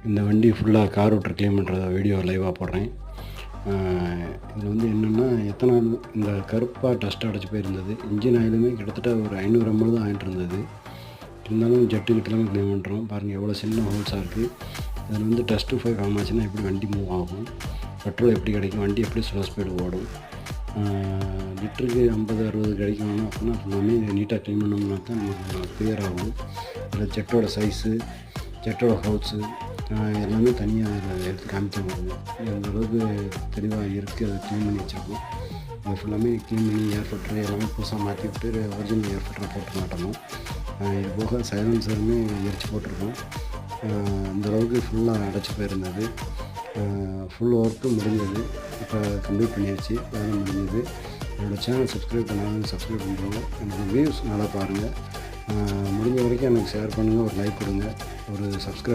இந்த வண்டி ஃபுல்லாக கார் ஓட்டர் க்ளீன் பண்ணுறத வீடியோ லைவாக போடுறேன். இதில் வந்து என்னென்னா எத்தனை நாள் இந்த கருப்பாக டஸ்ட் அடைச்சி போயிருந்தது. இன்ஜின் ஆயிலுமே கிட்டத்தட்ட ஒரு 500 ml தான் ஆகிட்டு இருந்தது. இருந்தாலும் ஜெட்டு கிட்டலாம் க்ளீன் பண்ணுறோம். பாருங்கள் எவ்வளோ சின்ன ஹோல்ஸாக இருக்குது. அதில் வந்து டஸ்ட்டு போய் ஃபார்ம் ஆச்சுன்னா எப்படி வண்டி மூவ் ஆகும், பெட்ரோல் எப்படி கிடைக்கும், வண்டி எப்படி ஸ்லோ ஸ்பீடு ஓடும், லிட்டருக்கு 50-60 கிடைக்கணும் அப்படின்னா ஃபுல்லாமே நீட்டாக க்ளீன் பண்ணோம்னா தான் நமக்கு கிளியர் ஆகும். இதில் ஜெட்டோட சைஸு, ஜெட்டோட ஹோல்ஸு எல்லாமே தனியாக அதில் எடுத்து காமிக்க முடியும். அந்த அளவுக்கு தெளிவாக இருக்குது. அதை க்ளீன் பண்ணி வச்சுருக்கோம். அது ஃபுல்லாமே க்ளீன் பண்ணி ஏர் ஃபில்ட்ரு எல்லாமே புதுசாக மாற்றி விட்டு ஒரிஜினல் ஏர் ஃபில்ட்ரு போட்டு மாட்டணும். இது போக சைலன்சருமே எரிச்சு போட்டிருக்கோம். அந்தளவுக்கு ஃபுல்லாக அடைச்சி போயிருந்தது. ஃபுல் ஒர்க்கும் முடிஞ்சது. இப்போ கம்ப்ளீட் பண்ணியாச்சு. வேலை முடிஞ்சது. என்னோடய சேனல் சப்ஸ்கிரைப் பண்ணாலும் சப்ஸ்கிரைப் பண்ணுறோங்க. எனக்கு வியூஸ் நல்லா பாருங்கள். முடிஞ்ச வரைக்கும் எனக்கு ஷேர் பண்ணுங்கள், ஒரு லைக் கொடுங்க, ஒரு சப்ஸ்கிரைப்